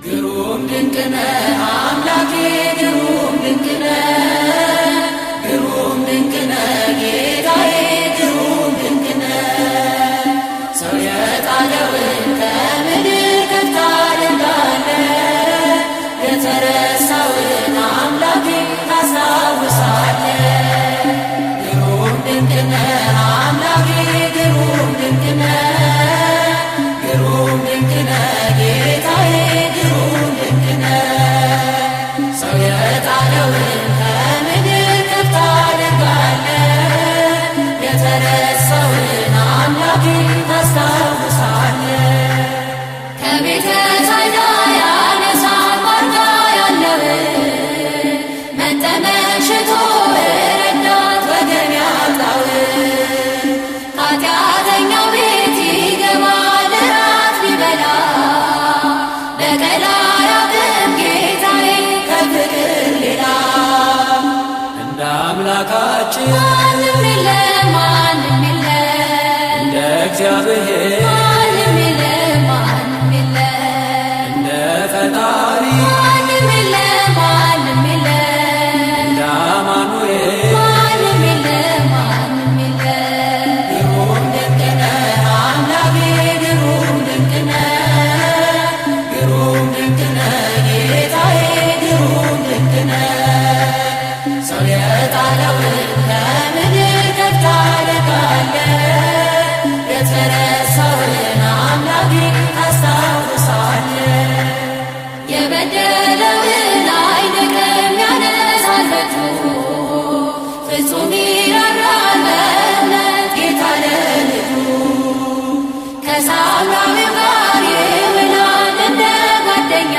ግሩም ድንቅ ነህ አምላኬ ግሩም ድንቅ ነህ ግሩም ድንቅ ነህ ጌታዬ ግሩም ድንቅ ነህ። ሰው የጣለውን ከምድር ከፍ ታደርጋለህ የተረሳውን አምላኬ ታስታውሳለህ። ግሩም ድንቅ ነህ አምላኬ ግሩም ድንቅ ነህ ግሩም ድንቅ ነህ ጌታዬ ግሩም ድንቅ ነህ። ሰው የጣለውን ከምድር ከፍ ታደርጋለህ የተረሳውን አምላኬ ታስታውሳለህ። ከቤተ ሳይዳ ያነሳል ማርጋ ያለውን መጠመቅ ሽቶ ረዳት ወገን ያጣውን ከኃጢአተኛው ቤት ይገባል እራት ሊበላ በቀል አያውቅም ጌታዬ ከፍቅር ሌላ። እንደ አምላካችን ማንም የለም ማንም የለም እንደ እግዚአብሔር ማንም የለም ማንም የለም እንደ ፈጣሪ ማንም የለም ማንም የለም እንደ አማኑኤል ማንም የለም ማንም የለም። ግሩም ድንቅ ነህ አምላኬ ግሩም ድንቅ ነህ ግሩም ድንቅ ነህ ጌታዬ ግሩም ድንቅ ነህ። ሰው የጣለውን ከምድር ከፍ ታደርጋለህ የተረሳውን አምላኬ ታስታውሳለህ። የበደለውን አይንቅም ያነሳል በትሩ ፍጹም ይራራል በእምነት ጌታ ለልጁ። ከሳምራዊው ጋር ይውላል እንደ ጓደኛ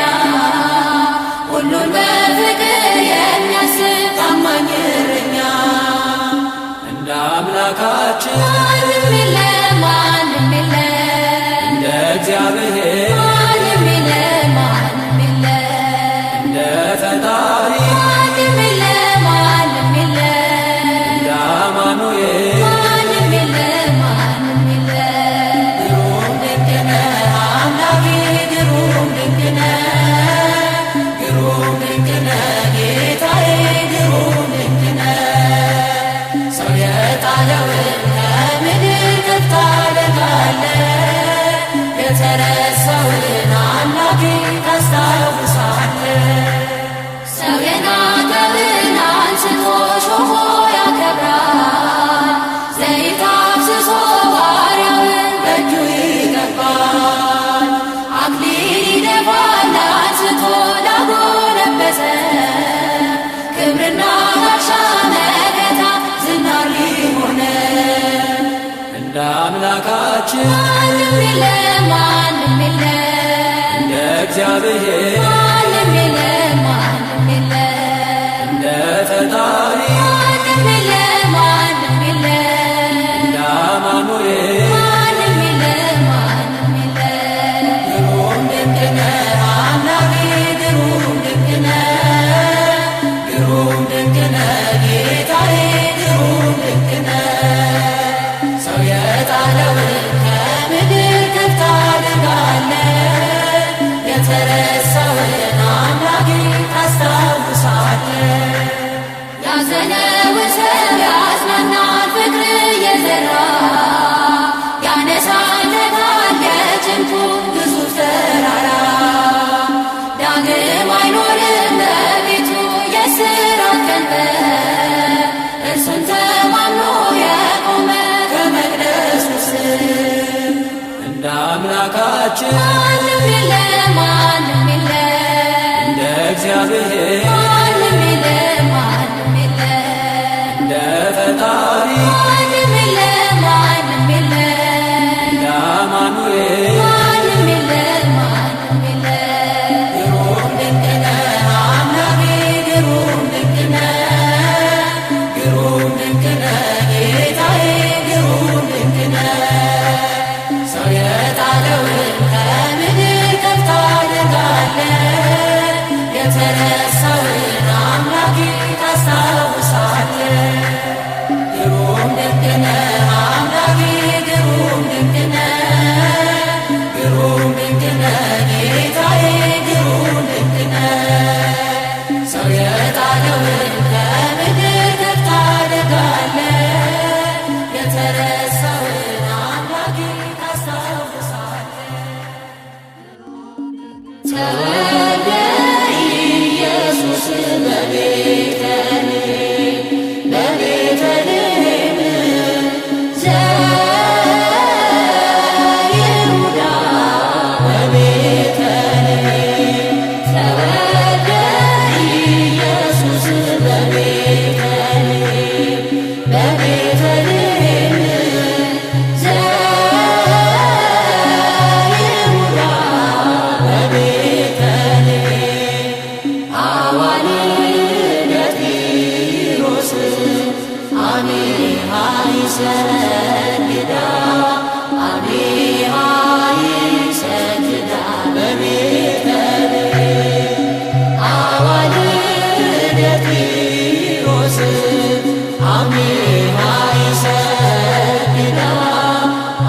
ሁሉን በፍቅር የሚያስብ ታማኝ እረኛ። እንደ አምላካችን ማንም የለም ማንም የለም እንደ እግዚአብሔር ማንም የለም ማንም የለም እንደ ፈጣሪ ማንም የለም ማንም የለም እንደ አማኑኤል ማንም የለም ማንም የለም። ግሩም ድንቅ ነህ አምላኬ ግሩም ድንቅ ነህ ግሩም ድንቅ ነህ ጌታዬ ግሩም ድንቅ ነህ። ሰው የጣለውን ከምድር ከፍ ታደርጋለህ የተረሳውን አምላኬ ታስታውሳለህ። ሰው የናቀውን አንስቶ ሾሞ ያከብራል ዘይት አፍስሶ ባሪያውን በእጁ ይቀባል። አክሊል ይደፋል አንስቶ ላጎነበሰ ክብርና ጋሻ መከታ ዝናር ሊሆነ። እንደ አምላካችን ማንም የለም ማንም የለም እንደ እግዚአብሔር ማንም የለም ማንም የለም እንደ ፈጣሪ ማንም የለም ማንም የለም እንደ አማኑኤል ማንም የለም ማንም የለም። ግሩም ድንቅ ነህ አምላኬ ግሩም ድንቅ ነህ ግሩም ድንቅ ነህ ጌታዬ ግሩም ድንቅ ነህ። ሰው የጣለውን ከምድር ከፍ ታደርጋለህ የተረሳውን አምላኬ ታስታውሳለህ። ያዘነውን ሰው ያጽናናል ፍቅር እየዘራ ያነሳለታል የጭንቁ ግዙፍ ተራራ። ዳግም አይኖርም በቤቱ የእስራት ቀንበር እርሱን ተማምኖ የቆመ ከመቅደሱ ስር። እንደ አምላካችን ማንም የለም ማንም የለም እንደ እግዚአብሔር ማንም የለም ማንም የለም እንደ ፈጣሪ ማንም የለም ማንም የለም እንደ አማኑኤል ማንም የለም ማንም የለም። ግሩም ድንቅ ነህ አምላኬ ግሩም ድንቅ ነህ ግሩም ድንቅ ነህ ጌታዬ ግሩም ድንቅ ነህ። ሰው የጣለውን ከምድር ከፍ ታደርጋለህ የተረሳውን ተወልደ ኢየሱስ በቤተልሔም በቤተልሔም ዘይሁዳ በቤተልሔም ተወልደ ኢየሱስ በቤተልሔም በቤተልሔም ዘይሁዳ በቤተልሔም አዋልደ ጢሮስ አሜሃ ይሰግዳ አሜሃ ይሰግዳ በቤተልሔም አዋልደ ጢሮስ አሜሃ ይሰግዳ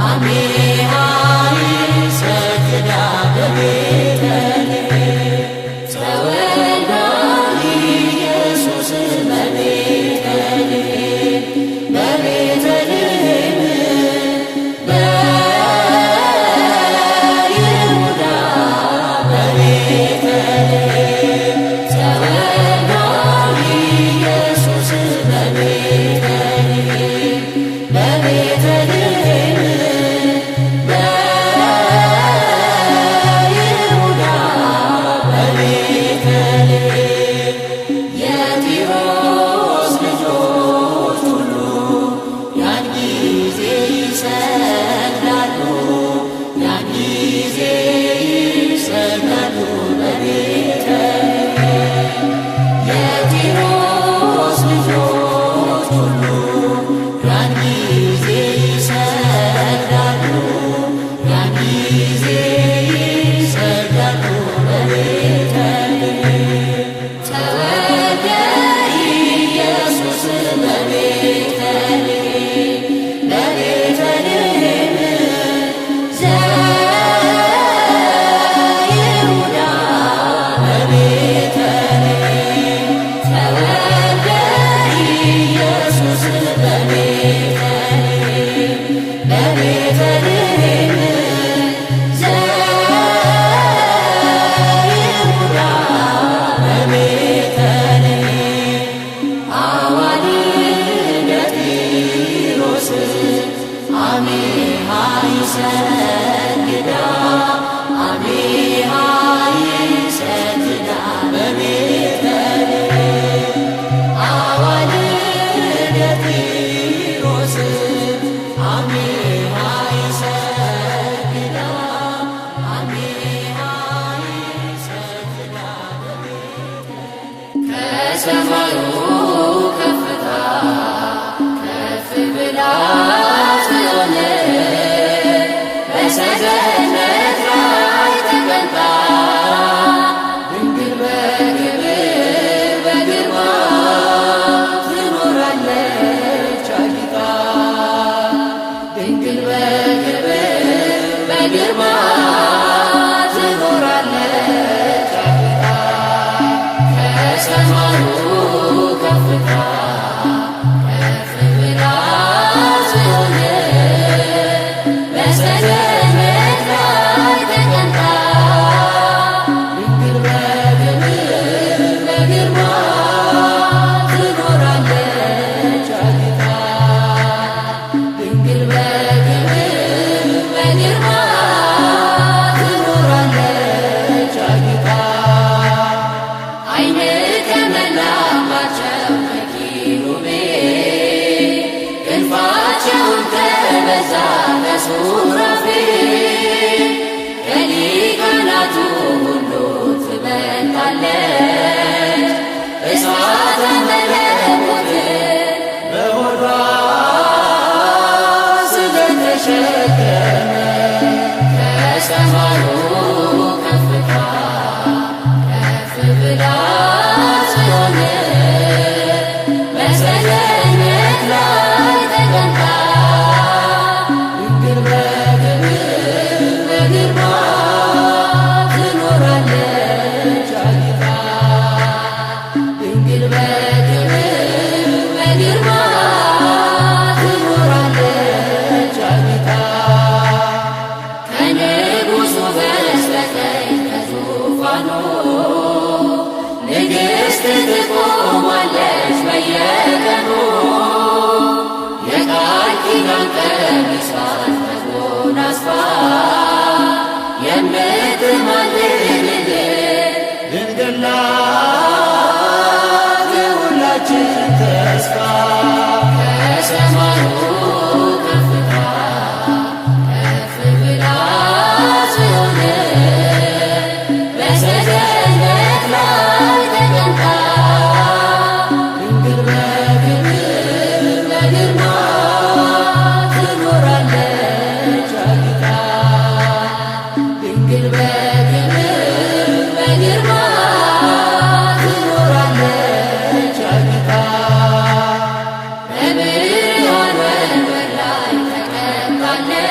አሜሃ ይሰግዳ በቤተልሔም ተወልደ ኢየሱስ በቤተልሔም በቤተልሔም በይሁዳ በቤተልሔም ተወልደ ኢየሱስ በቤተልሔም በቤተልሔም በይሁዳ በቤተልሔም የጢሮስ ልጆች ሁሉ ያን ጊዜ ይሰግዳሉ ያን ጊዜ ይሰግዳሉ በቤተልሔም የጢሮስ ልጆች ሁሉ ያን ጊዜ ይሰግዳሉ ያን ጊዜ ይሰግዳሉ በቤተልሔም ተወልደ ኢየሱስ በቤተልሔም በቤተልሔም ዘይሁዳ በቤተልሔም ተወልደ ኢየሱስ በቤተልሔም በቤተልሔም ዘይሁዳ በቤተልሔም አዋልደ ጢሮስ አሜሃ ይሰግዳ አሜሃ ይሰግዳ በቤተልሔም አዋልደ ጢሮስ አሜሃ ይሰግዳ አሜሃ ይሰግዳ ከሰማዩ ከፍታ ከፍ ብላ ጽዮን በሰገነት ላይ ተቀምጣ ድንግል በክብር በግርማ ትኖራለች አጊጣ ድንግል በክብር በግርማ ትኖራለች አጊጣ ከሰማዩ ከፍታ ከፍ ብላ ጽዮን በሰገነት ላይ ተቀምጣ ድንግል በክብር በግርማ ትኖራለች አጊጣ ድንግል በክብር በግርማ ትኖራለች አጊጣ ዓይን ከሞላባቸው ከኪሩቤል ክንፋቸውን ከበዛ ከሱራፌል ከሊቃናቱ ሁሉ ትበልጣለች እሳተ መለኮት በሆዷ ስለተሸከመ ከሰማዩ ከፍታ ከፍ ብላ ጽዮን በሰገነት ላይ ተቀምጣ ቀሚሷን ተጎናጽፋ የምትማልድልን ድንግል ናት የሁላችን ተስፋ ከሰማዩ ከፍታ ከፍ ብላ ጽዮን በሰገነት ላይ ተቀምጣ ድንግል በክብር በግርማ ትኖራለች አጊጣ ድንግል በክብር በግርማ ትኖራለች አጊጣ በብርሃን ወንበር ላይ ተቀምጣለች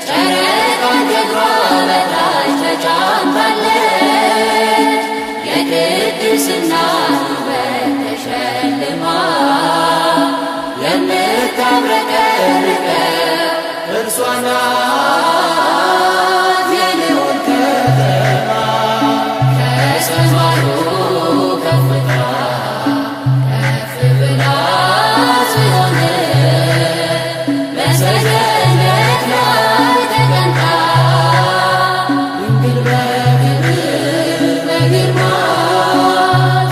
ጨረቃን ከእግሯ በታች ተጫምታለች የቅድስና ውበት ተሸልማ የምታብረቀርቀው እርሷ ናት የልዑል ከተማ ከሰማዩ ከፍታ ከፍ ብላ ጽዮን በሰገነት ላይ ተቀምጣ ድንግል በክብር በግርማ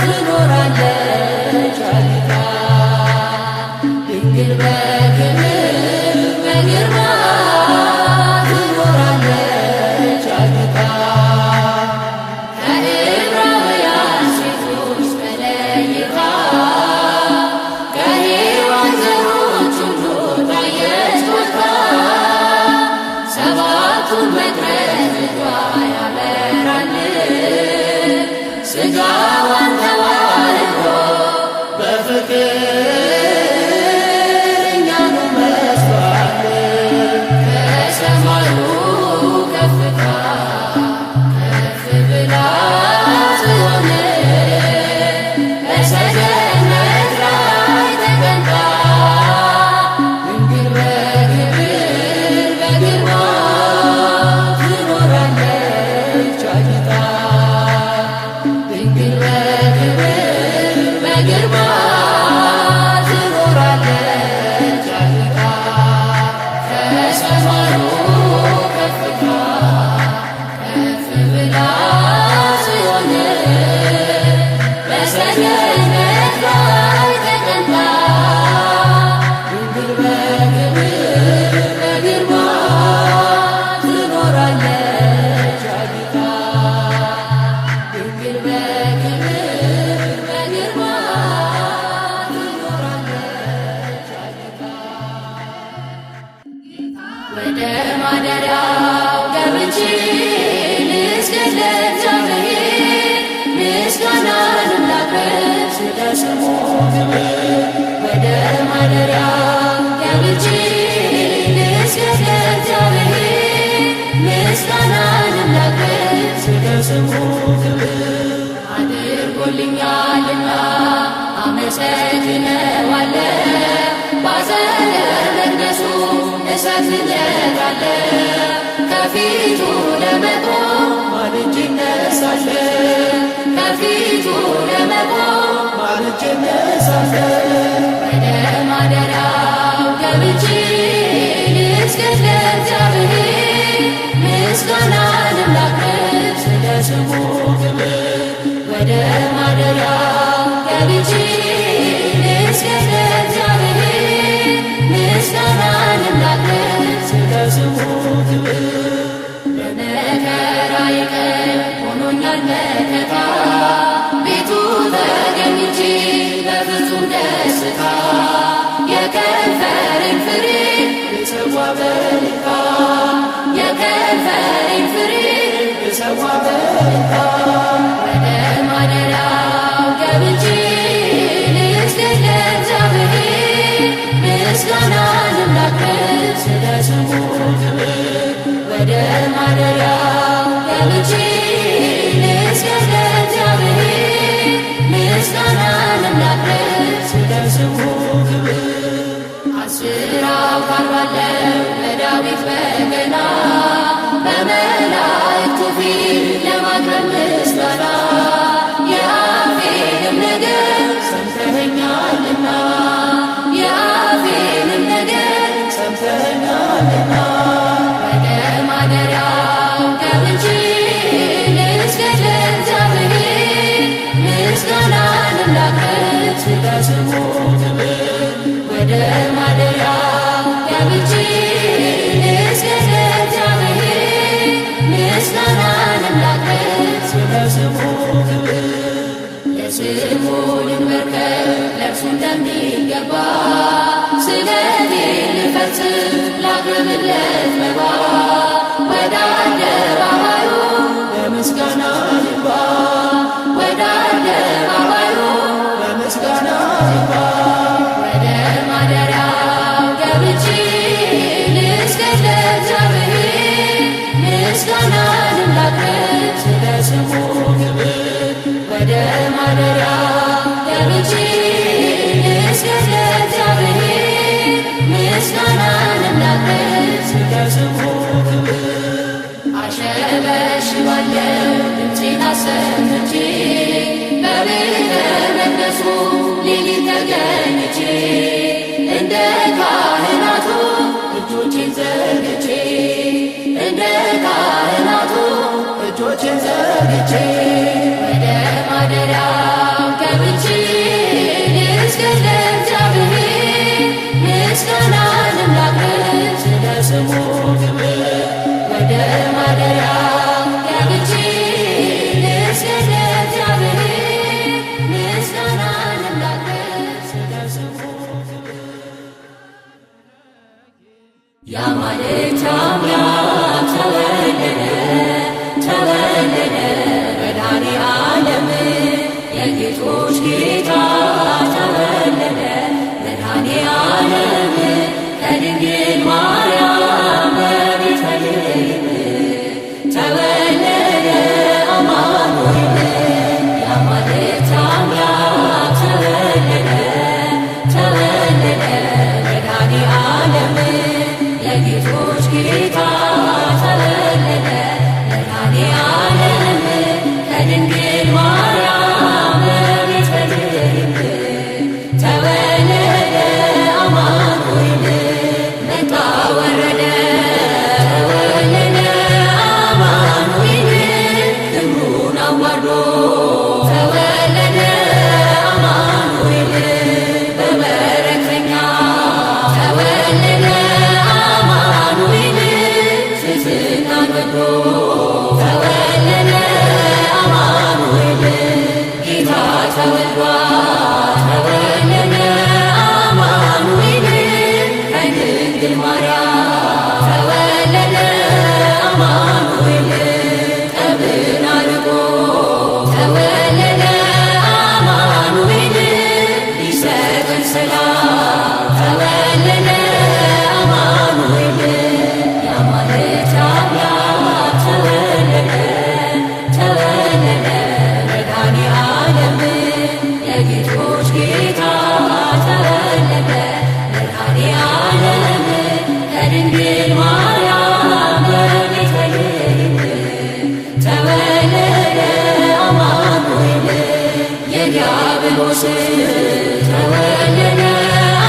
ትኖራለች አጊጣ ድንግል በክብር በግርማ ትኖራለች አጊጣ ከዕብራውያን ሴቶች ተለይታ ከሔዋን ዘሮች ሁሉ ታየች ጎልታ ሰባቱን መቅረዝ እጇ ያበራል ሥጋዋን ተዋህዶ በፍቅር እኛኑ መስሏል ከሰማዩ ከፍታ ከፍ ብላ ጽዮን በሰገነት ላይ ተቀምጣ ድንግል በክብር በግርማ ትኖራለች አጊጣ ድንግል በክብር በግርማ ትኖራለች አጊጣ ከሰማዩ ከፍታ ከፍ ብላ ጽዮን በሰገነት ላይ ተቀምጣ ድንግል በክብር በግርማ ትኖራለች አጊጣ ድንግል በክብር በግርማ ትኖራለች አጊጣ ወደ ማደሪያው ገብቼ ልስገድ ለእግዚአብሔር ምስጋናንም ላቅርብ ስለ ስሙ ክብር ወደ ማደሪያው ገብቼ ልስገድ ለእግዚአብሔር ምስጋናንም ላቅርብ ስለ ስሙ ክብር አድርጎልኛልና አመሰግነዋለሁ ባጸደ መቅደሱ እሰግድለታለሁ ከፊቱ ለመቆም ማልጄ እነሳለሁ ከፊቱ ለመቆም ማልጄ እነሳለሁ ወደ ማደሪያው ገብቼ ልስገድ ለእግዚአብሔር ምስጋናንም ላቅርብ ስለ ስሙ ክብር ወደ ማደሪያው ገብቼ ልስገድ ለእግዚአብሔር ምስጋናንም ላቅርብ ስለ ስሙ ክብር በመከራዬ ቀን ሆኖኛል መከታ ቤቱ ተገኝቼ በፍጹም ደስታ የከንፈሬን ፍሬ ልሰዋ በልታ የከንፈሬን ፍሬ ልሰዋ በልታ ወደ ማደሪያው ገብቼ ልስገድ ለእግዚአብሔር ምስጋናንም ላቅርብ ስለ ስሙ ክብር ወደ ማደሪያው ገብቼ ልስገድ ለእግዚአብሔር ምስጋናንም ላቅርብ ስለ ስሙ ክብር አስር አውታር ባለው በዳዊት በገና በመላእክቱ ፊት ለማቅረብ ምስጋና የአፌንም ነገር ሰምተኸኛልና የአፌንም ነገር ስሙ ክብር ወደ ማደሪያው ገብቼ ልስገድ ለእግዚአብሔር ምስጋናንም ላቅርብ ስለ ስሙ ክብር ለስሙ ልንበርከክ ለእርሱ እንደሚገባ ስለቴን ልፈጽም ላቅርብለት መባ ወደ አደባባዩ በምስጋና ልግባ ወደ አደባባዩ በምስጋና ልግባ ወደ ማደሪያው ገብቼ ልስገድ ለእግዚአብሔር ምስጋናንም ላቅርብ ስለ ስሙ ክብር ወደ ማደሪያው ገብቼ ልስገድ ለእግዚአብሔር ምስጋናንም ላቅርብ ስለ ስሙ ክብር አሸበሽባለሁ ድምፄን አሰምቼ በቤተ መቅደሱ ሌሊት ተገኝቼ እንደ ካህናቱ እጆቼን ዘርግቼ እንደ ካህናቱ እጆቼን ዘርግቼ ወደ ማደሪያው ገብቼ ልስገድ ለእግዚአብሔር ምስጋናንም ላቅርብ ስለ ስሙ ክብር ወደ ማደሪያው ገብቼ ልስገድ ለእግዚአብሔር ምስጋናንም ላቅርብ ስለ ስሙ ክብር የአማልክት አምላክ ተወለደ ተወለደ መድኃኔዓለም የጌቶች ጌታ ተወለደ መድኃኔዓለም ከድንግል ማርያም በቤተልሔም ተወለደ አማኑኤል የአማልክት አምላክ ተወለደ ተወለደ መድኃኔዓለም የጌቶች ጌታ ተወለደ መድኃኔዓለም ከድንግል ማርያም በቤተልሔም ተወለደ አማኑኤል መጣ ወረደ ተወለደ አማኑኤል ክብሩን አዋርዶ ተወለደ አማኑኤል በበረከኛ ተወለደ አማኑኤል ትሕትናን ወዶ ተወለደ አማኑኤል ጌታ ተወልዷል ተወለደ አማኑኤል ከድንግል ማርያም ተወለደ አማኑኤል ጠብን አርቆ ተወለደ አማኑኤል ሊሰጠን ሰላም ተወለደ አማኑኤል የአማልክት አምላክ ተወለደ ተወለደ መድኃኔዓለም የጌቶች ጌታ ተወለደ መድኃኔዓለም ከድንግል ማርያም በቤተልሔም ተወለደ አማኑኤል የዲያብሎስ ተወለደ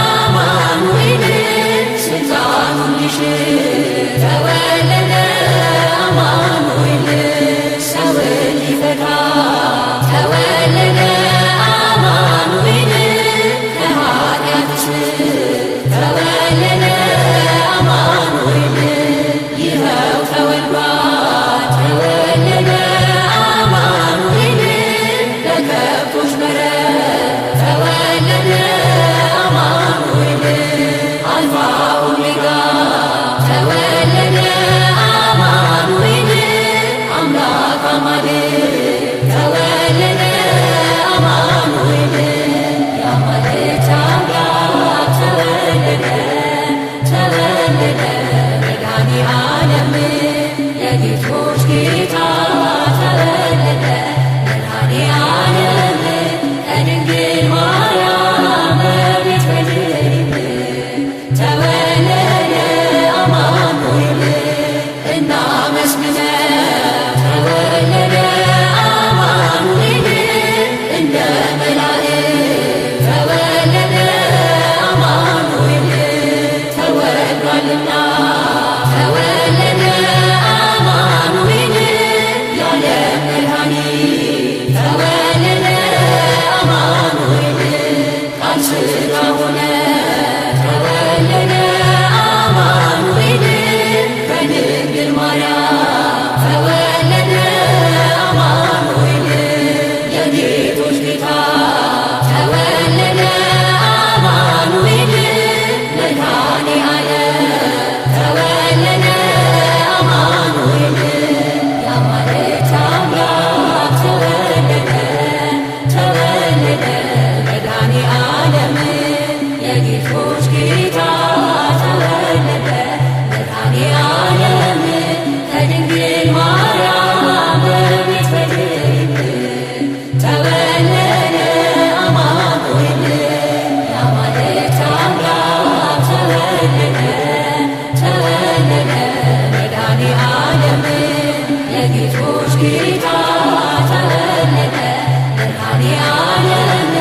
አማኑኤል ስልጣኑን ሊሽር ተወለደ አማኑኤል ሰውን ሊፈታ ተወለደ አማኑኤል ከኃጢአት እስር ተወለደ አማኑኤል ይኸው ተወልዷል ተወለደ አማኑኤል በከብቶች በረት ተወለደ አማኑኤል አልፋ ኦሜጋ ተወለደ አማኑኤል አምላክ አማኑኤል ተወለደ አማኑኤል የአማልክት አምላክ ተወለደ ተወለደ መድኃኔዓለም የጌቶች ጌታ ተወለደ መድኃኔዓለም ከድንግል ማርያም በቤተልሔም ተወለደ አማኑኤል እናመስግነው ተወለደ ጌታ ተወለደ መድኃኔዓለም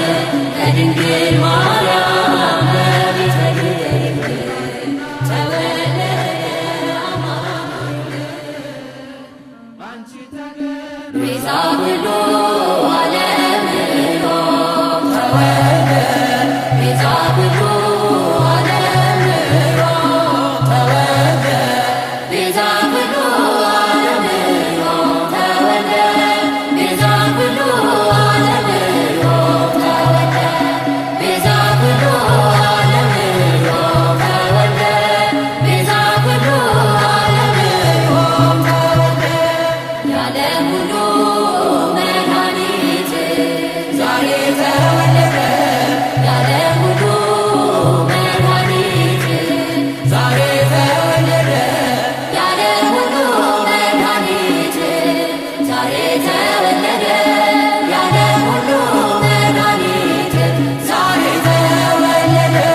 ከድንግል ማርያም በቤተልሔም ተወለደ አማኑኤል ቤዛ ብሎ ዓለም ኖ ተወለደ ቤዛ ብሎ ዓለም ኖ ተወለደ ቤዛ ብሎ ዓለም ኖ ተወለደ ቤዛ ብሎ ዓለም ኖ ተወለደ ቤዛ ብሎ ዓለም ኖ ተወለደ ቤዛ ብሎ ዓለም ኖ ተወለደ የዓለም ሁሉ መድኃኒት ዛሬ ተወለደ የዓለም ሁሉ መድኃኒት ዛሬ ተወለደ የዓለም ሁሉ መድኃኒት ዛሬ ተወለደ የዓለም ሁሉ መድኃኒት ዛሬ ተወለደ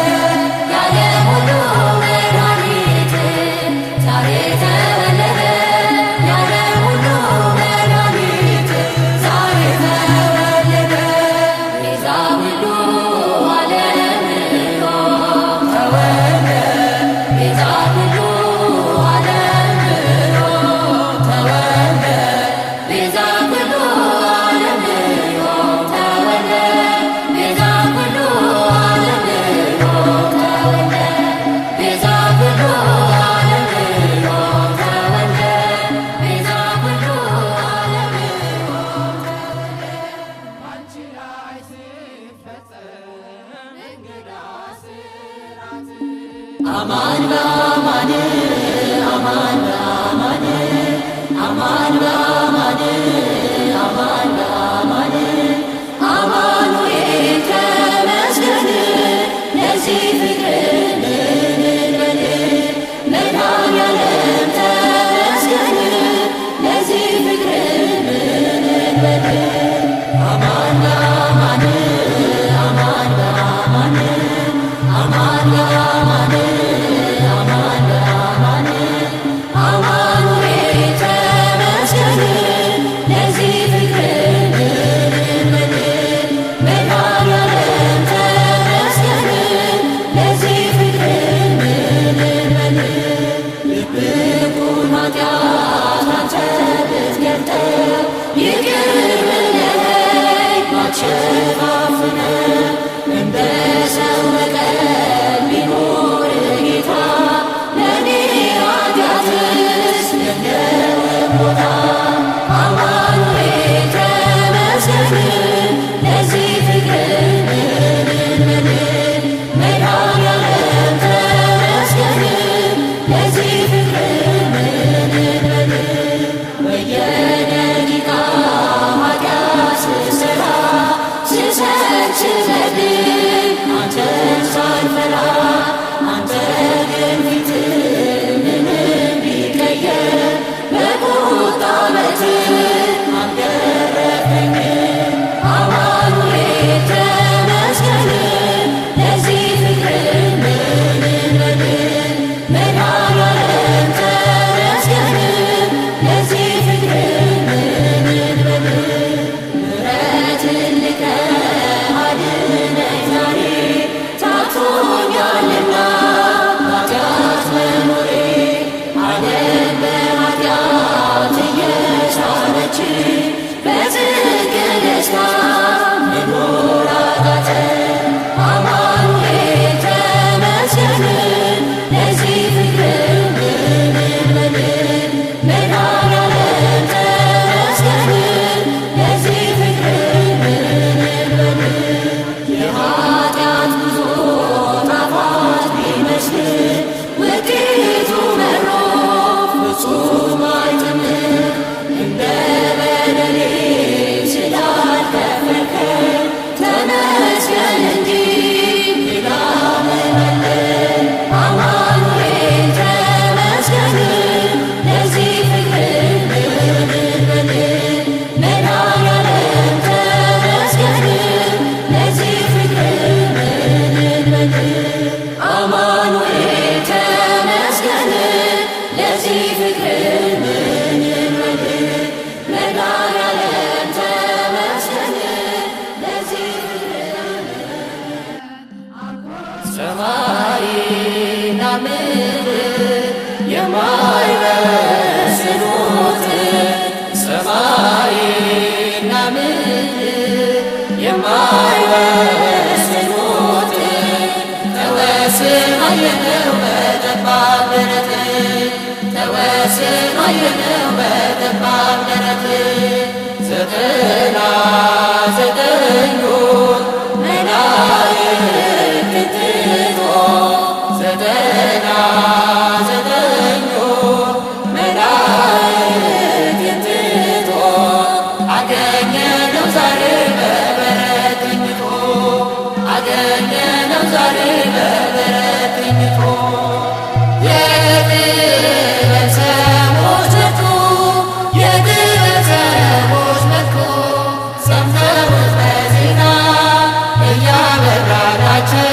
የዓለም ሁሉ መድኃኒት ዛሬ ተወለደ የዓለም ሁሉ መድኃኒት ዛሬ ተወለደ ቤዛ ብሎ ዓለም ኖ ተወለደ ቤዛ ብሎ ዓለም ኖ ተወለደ ቤዛ ብሎ ዓለም ኖ ተወለደ ቤዛ ብሎ ዓለም ኖ ተወለደ ቤዛ ብሎ ዓለም ኖ ተወለደ ቤዛ ብሎ ዓለም ኖ አንቺ ላይ ሲፈጸም እንግዳ ስራት አማን በአማን አማን በአማን አማን በአማን አማን በአማን አማኑኤል ተመስገን ለዚህ ፍቅር እንበል መድኃኔዓለም ተመስገን ለዚህ ፍቅር እንበል አማን በአማን አማን በአማን አማን በአማን አማን በአማን አማኑኤል ተመስገን ለዚህ ፍቅር እንበል መድኃኔዓለም ተመስገን ለዚህ ፍቅር እንበል ልብኩን ኃጢአት አንተ ብትገልጠው ይቅር ብለኸኝ ማትሸፋፍነው እንደ ሰው በቀል ቢኖር ጌታ ለእኔ ኃጢአትስ የለውም ቦታ አማኑኤል ተመስገን ለዚህ ፍቅር እንበል መድኃኔዓለም ተመስገን ለዚህ ፍቅር እንበል በየደቂቃ ኃጢአት ስሰራ ስሰች በድል አንተን ሳልፈራ አንተ ግን ፊትህ ምንም ቢቀየር በቁጣ በትር አልገረፈኝም አማኑኤል አየነው በጠባብ ደረት ዘጠና ዘጠኙ መላእክት ትቶ ዘጠና ዘጠኙ መላእክት ትቶ አገኘነው ዛሬ በበረት ተኝቶ አገኘነው ዛሬ በበረት ተኝቶ የጥበብ ሰዎች መጡ የጥበብ ሰዎች መጡ ሰምተውት በዜና እያበራላቸው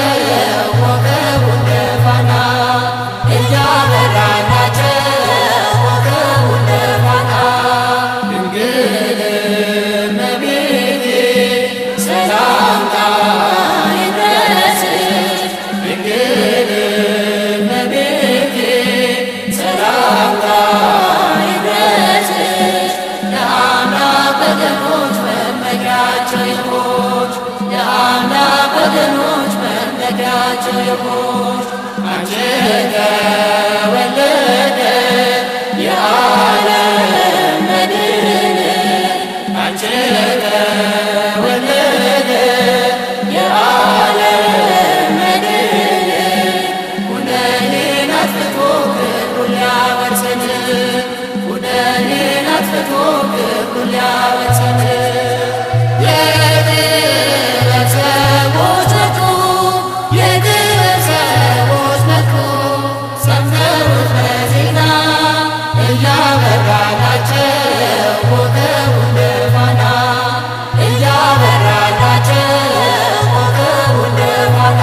ኮከቡ እንደ ፋና እያበራላቸው ኮከቡ እንደ ፋና ድንግል እመቤቴ ሰላምታ ይድረስሽ ድንግል እመቤቴ ሰላምታ ይድረስሽ ለአምላክ ወገኖች መመኪያቸው የሆንሽ ለአምላክ ወገኖች መመኪያቸው የሆንሽ አንቺ ተወለደ የዓለም መድን አንቺ ተወለደ የዓለም መድን ኩነኔን አጥፍቶ ክብሩን ሊያወርሰን ኩነኔን አጥፍቶ ክብሩን ሊያወርሰን የጥበብ ሰዎች መጡ የጥበብ ሰዎች መጡ ሰምተውት በዜና እያበራላቸው ኮከቡ እንደ ፋና እያበራላቸው ኮከቡ እንደ ፋና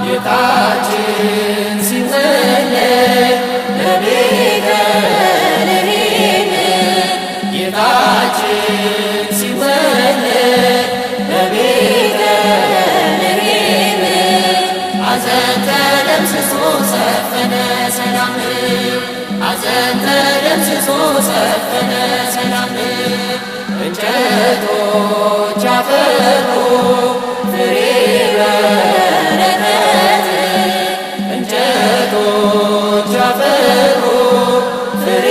ጌታችን ሲወለድ በቤተልሔም ጌታችን ሲወለድ በቤተልሔም ሐዘን ተደምስሶ ሰፈነ ሰላም ሐዘን ተደምስሶ ሰፈነ ሰላም እንጨቶች አፈሩ ፍሬ በረከት እንጨቶች አፈሩ ፍሬ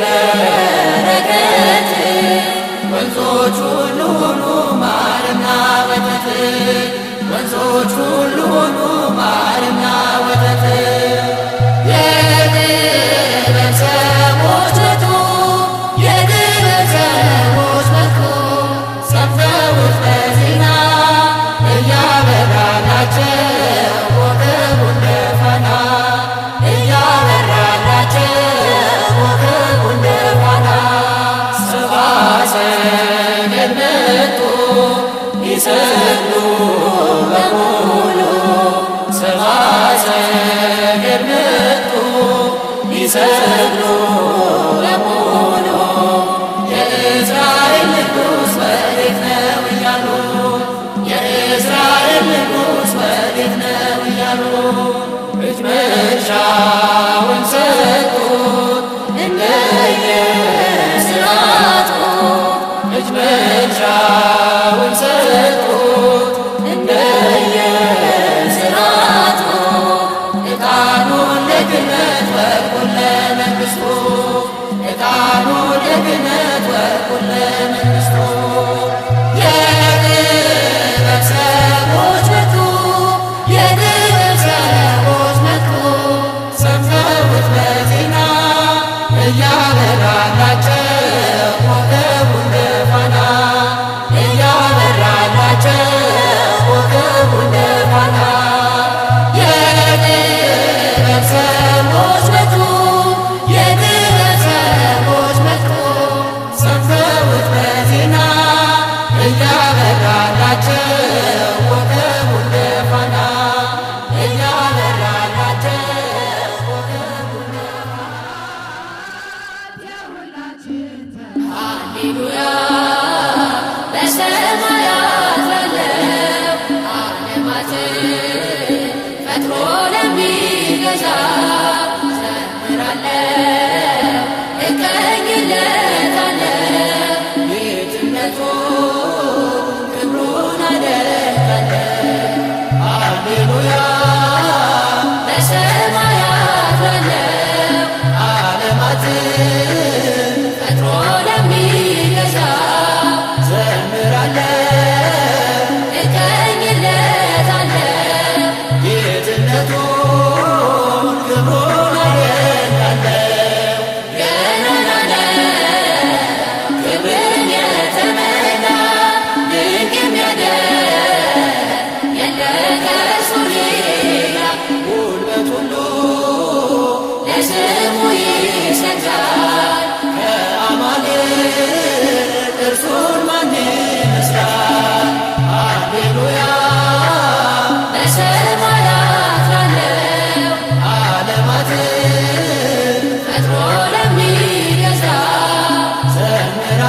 በረከት ወንዞች ሁሉ ሁሉ ማርና ወተት ወንዞች ሁሉ ሁሉ ማርና ወተት የጥበብ ሰዎች መጡ የጥበብ ሰዎች መጡ ሰምተውት በዜና እያበራላቸው ኮከቡ እንደ ፋና እያበራላቸው ኮከቡ እንደ ፋና ሰብአ ሰገል መጡ ሊሰግዱ በሙሉ ሰብአ ሰገል መጡ ሊሰግዱ በሙሉ የእስራኤል ንጉሥ ወዴት ነው እያሉ የእስራኤል ንጉሥ ወዴት ነው እያሉ እጅ መንሻውን ሰጡት እንደየሥርዓቱ እጅ መንሻውን ሰጡት እንደየሥርዓቱ ዕጣኑን ለክህነት ወርቁን ለመንግሥቱ ዕጣኑን ለክህነት ወርቁን ለመንግሥቱ የጥበብ ሰዎች መጡ የጥበብ ሰዎች መጡ ሰምተውት በዜና እያበራላቸው ኮከቡ እንደ ፋና እያበራላቸው ኮከቡ እንደ ፋና የጥበብ ሰዎች መጡ የጥበብ ሰዎች መጡ ሰምተውት በዜና እያበራላቸው ኮከቡ እንደ ፋና እያበራላቸው ኮከቡ እንደ ሃሌሉያ በሰማያት ላለው ዓለማትን ፈጥሮ ለሚገዛ ዘምራለሁ እቀኝለታለሁ ጌትነቱ ክብሩን አደንቃለሁ ሃሌሉያ በሰማያት ላለው ዓለማትን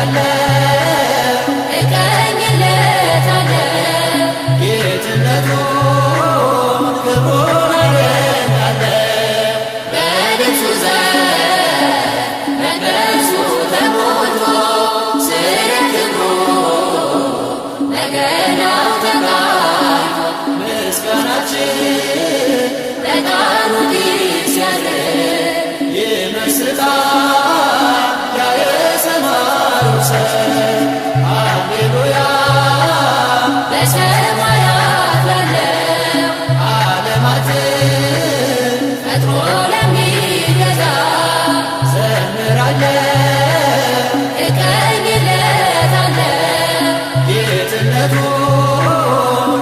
ዘምራለሁ እቀኝለታለሁ ጌትነቱን ክብሩን አደንቃለሁ በልብሱ ዘር መንፈሱ ተሞልቶ ስለ ክብሩ በገናው ተቃኝቶ ምስጋናችን በቃሉ ጢስ ሲያድር ይመስጣል ያ የሰማዩ ሰው ሃሌሉያ በሰማያት ላለው ዓለማትን ፈጥሮ ለሚገዛ ዘምራለሁ እቀኝለታለሁ ጌትነቱን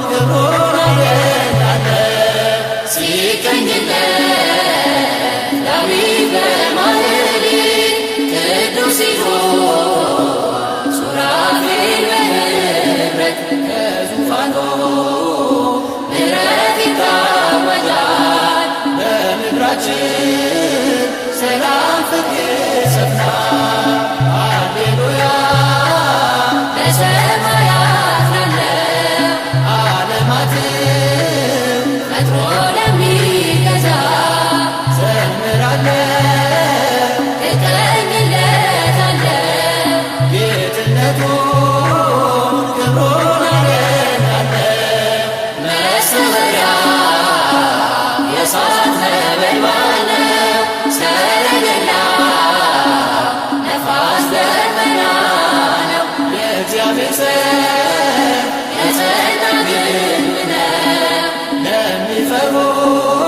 ክብሩን አደንቃለሁ ሲቀኝለት ዳዊት በማኅሌት ቅዱስ ሲሆን ሱራፌል በኅብረት ከዙፋኑ ምሕረት ይታወጃል በምድራችን ሰላም ፍቅር ሰፍኗል ሃሌሉያ በሰማያት ላለው ዓለማትን ፈጥሮ ለሚገዛ ዘምራለሁ እቀኝለታለሁ ጌትነቱን ክብሩን አደንቃለሁ መሰወሪያ የእሳት ነበልባል ነው ሰረገላ ነፋስ ደመና ነው የእግዚአብሔር ሰው የጸና ግንብ ነው ለሚፈሩት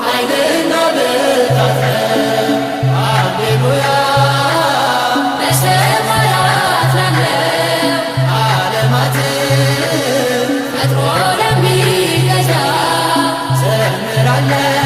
ኃይልና ብርታት ነው ሃሌሉያ በሰማያት ላለው ዓለማትን ፈጥሮ ለሚገዛ ዘምራለሁ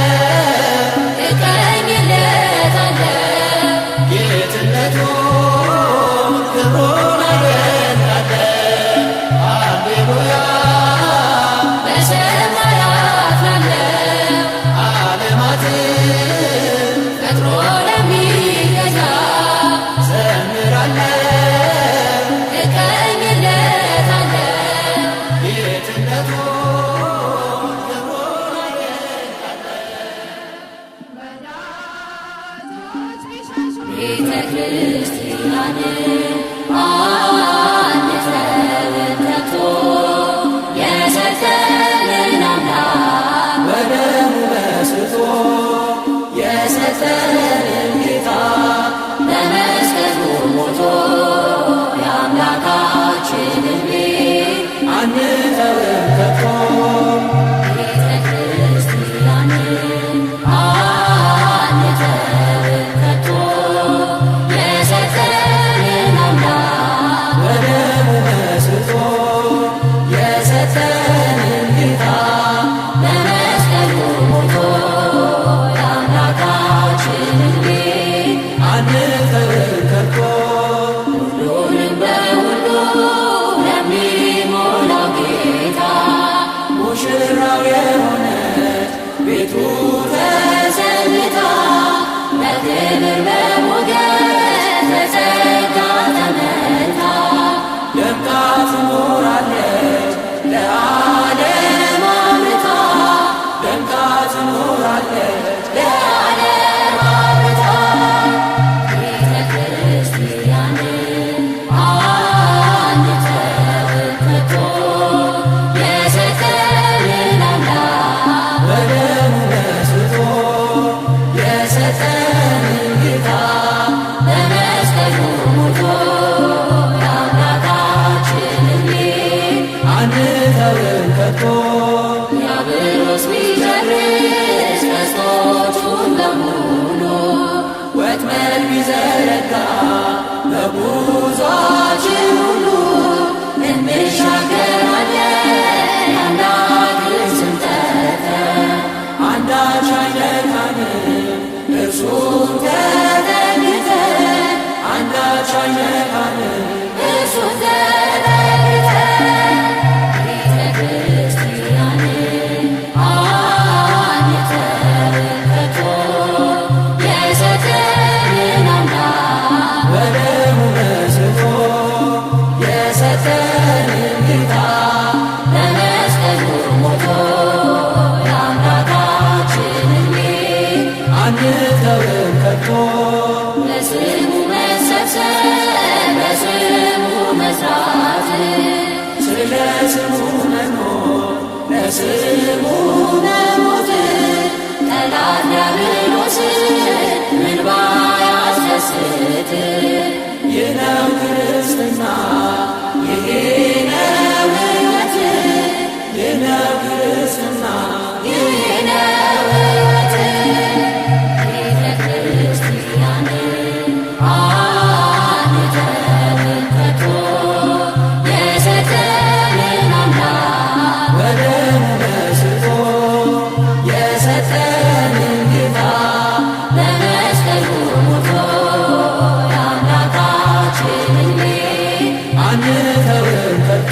አንተውም ከቶ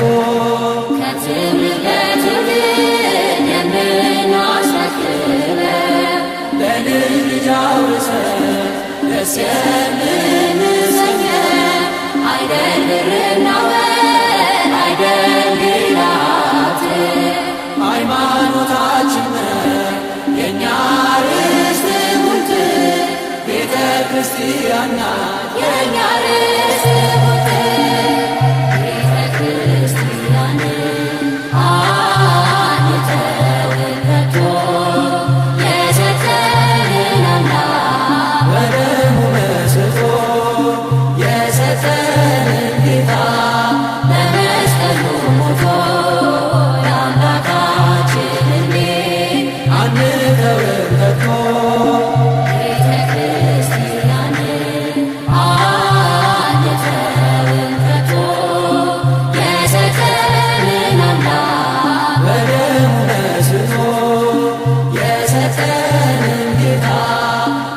ከትውልድ ለትውልድ የምናስረክበው በልጅ ልጅ አውርሰን ደስ የምንሰኘው አይደል ብርና ወርቅ አይደል ግራት ሃይማኖታችን የእኛ ርስት ጉልት ቤተ ክርስቲያን ናት የእኛ ርስት ጉልት ቤተ ክርስቲያን አንተውም ከቶ የሰጠንን አምላክ በደሙ መስርቶ የሰጠንን ጌታ በመስቀሉ ሞቶ የአምላካችንን ቤት አንተውም ከቶ ቤተ ክርስቲያን አንተውም ከቶ የሰጠንን አምላክ በደሙ መስርቶ የሰጠንን ጌታ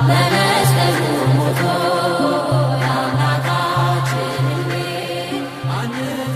በመስቀሉ ሞቶ የአምላካችንን ቤት አንተውም